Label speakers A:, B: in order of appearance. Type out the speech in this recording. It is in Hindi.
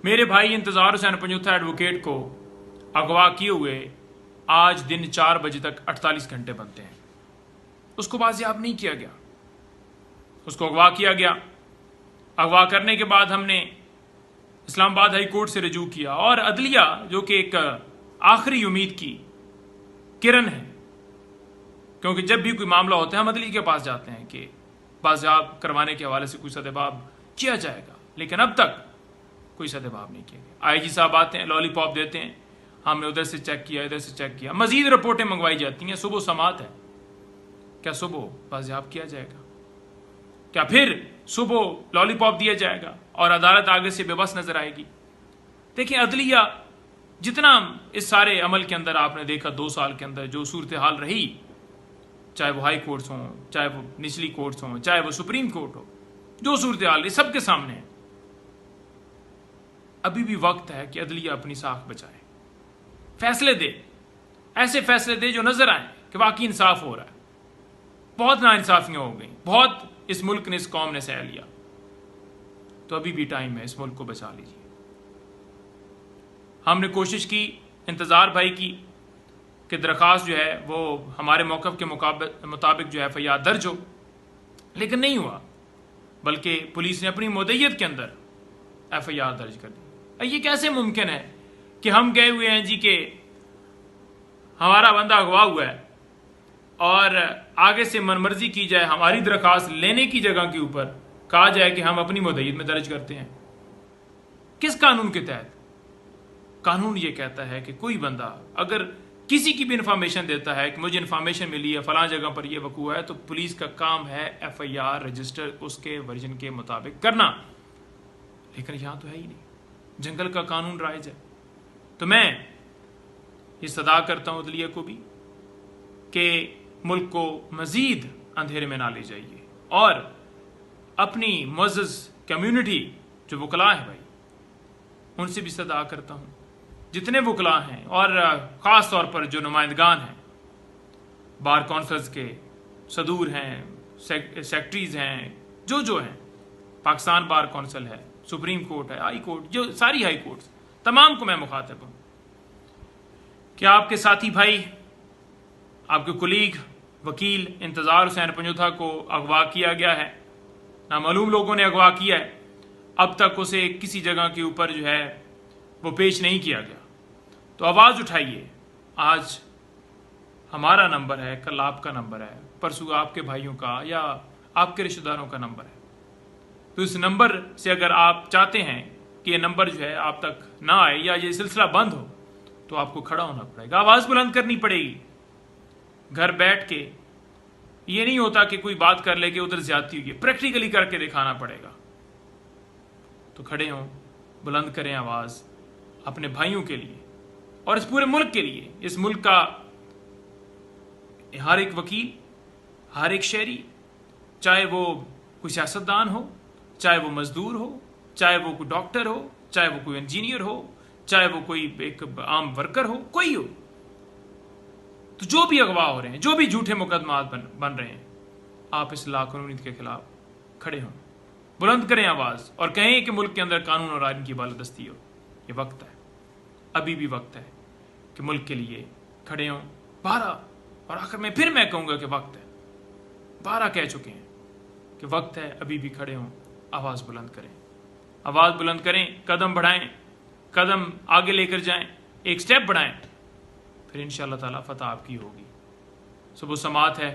A: मेरे भाई इंतजार हुसैन पंजूथा एडवोकेट को अगवा किए हुए आज दिन 4 बजे तक 48 घंटे बनते हैं। उसको बाजियाब नहीं किया गया, उसको अगवा किया गया। अगवा करने के बाद हमने इस्लामाबाद हाई कोर्ट से रजू किया और अदलिया जो कि एक आखिरी उम्मीद की किरण है, क्योंकि जब भी कोई मामला होता है हम अदलिया के पास जाते हैं कि बाजियाब करवाने के हवाले से कोई सदेबाब किया जाएगा, लेकिन अब तक कोई सदेबाब नहीं किया गया। आईजी साहब आते हैं, लॉलीपॉप देते हैं, हमने उधर से चेक किया, इधर से चेक किया, मजीद रिपोर्टें मंगवाई जाती हैं। सुबह समात है, क्या सुबह बाजियाब किया जाएगा? क्या फिर सुबह लॉलीपॉप दिया जाएगा और अदालत आगे से बेबस नजर आएगी? देखिए, अदलिया जितना इस सारे अमल के अंदर आपने देखा 2 साल के अंदर जो सूरत हाल रही, चाहे वो हाई कोर्ट्स हों, चाहे वो निचली कोर्ट्स हों, चाहे वो सुप्रीम कोर्ट हो, जो सूरत हाल रही सबके सामने है। अभी भी वक्त है कि अदलिया अपनी साख बचाए, फैसले दे, ऐसे फैसले दे जो नजर आए कि वाकई इंसाफ हो रहा है। बहुत नाइंसाफियां हो गई, बहुत इस मुल्क ने, इस कौम ने सह लिया, तो अभी भी टाइम है, इस मुल्क को बचा लीजिए। हमने कोशिश की इंतजार भाई की कि दरख्वास्त जो है वो हमारे मौक़िफ़ के मुताबिक जो है एफआईआर दर्ज हो, लेकिन नहीं हुआ, बल्कि पुलिस ने अपनी मुद्दत के अंदर एफआईआर दर्ज कर दी। ये कैसे मुमकिन है कि हम गए हुए हैं जी के हमारा बंदा अगवा हुआ है और आगे से मनमर्जी की जाए, हमारी दरख्वास्त लेने की जगह के ऊपर कहा जाए कि हम अपनी मुद्दत में दर्ज करते हैं? किस कानून के तहत? कानून ये कहता है कि कोई बंदा अगर किसी की भी इंफॉर्मेशन देता है कि मुझे इंफॉर्मेशन मिली है फलां जगह पर यह वकूआ है, तो पुलिस का काम है एफआईआर रजिस्टर उसके वर्जन के मुताबिक करना। लेकिन यहां तो है ही नहीं, जंगल का कानून राइज है। तो मैं ये सदा करता हूं अदलिया को भी कि मुल्क को मजीद अंधेरे में ना ले जाइए और अपनी मुअज़्ज़ज़ कम्युनिटी जो वकला है भाई, उनसे भी सदा करता हूं, जितने वकला हैं और ख़ास तौर पर जो नुमाइंदगान हैं, बार कौंसल्स के सदूर हैं, सेक्रेटरीज हैं, जो हैं, पाकिस्तान बार कौंसल है, सुप्रीम कोर्ट है, हाई कोर्ट, जो सारी हाई कोर्ट्स, तमाम को मैं मुखातिब हूं कि आपके साथी भाई, आपके कुलीग वकील इंतजार हुसैन पंजूथा को अगवा किया गया है, नामालूम लोगों ने अगवा किया है। अब तक उसे किसी जगह के ऊपर जो है वो पेश नहीं किया गया। तो आवाज़ उठाइए, आज हमारा नंबर है, कल आपका नंबर है, परसों आपके भाइयों का या आपके रिश्तेदारों का नंबर है। तो इस नंबर से अगर आप चाहते हैं कि ये नंबर जो है आप तक ना आए या ये सिलसिला बंद हो, तो आपको खड़ा होना पड़ेगा, आवाज़ बुलंद करनी पड़ेगी। घर बैठ के ये नहीं होता कि कोई बात कर ले कि उधर ज्यादती हुई, प्रैक्टिकली करके दिखाना पड़ेगा। तो खड़े हों, बुलंद करें आवाज़ अपने भाइयों के लिए और इस पूरे मुल्क के लिए। इस मुल्क का हर एक वकील, हर एक शहरी, चाहे वो कोई सियासतदान हो, चाहे वो मजदूर हो, चाहे वो कोई डॉक्टर हो, चाहे वो कोई इंजीनियर हो, चाहे वो कोई एक आम वर्कर हो, कोई हो, तो जो भी अगवा हो रहे हैं, जो भी झूठे मुकदमात बन रहे हैं, आप इस लाकानूनीयत के खिलाफ खड़े हों, बुलंद करें आवाज़ और कहें कि मुल्क के अंदर कानून और आइन की बालादस्ती हो। ये वक्त है, अभी भी वक्त है कि मुल्क के लिए खड़े हों। 12 और आखिर में फिर मैं कहूँगा कि वक्त है, 12 कह चुके हैं कि वक्त है, अभी भी खड़े हों, आवाज़ बुलंद करें, आवाज़ बुलंद करें, कदम बढ़ाएं, कदम आगे लेकर जाएं, एक स्टेप बढ़ाएं, फिर इंशाअल्लाह ताला फतह आपकी होगी। सुबह समात है,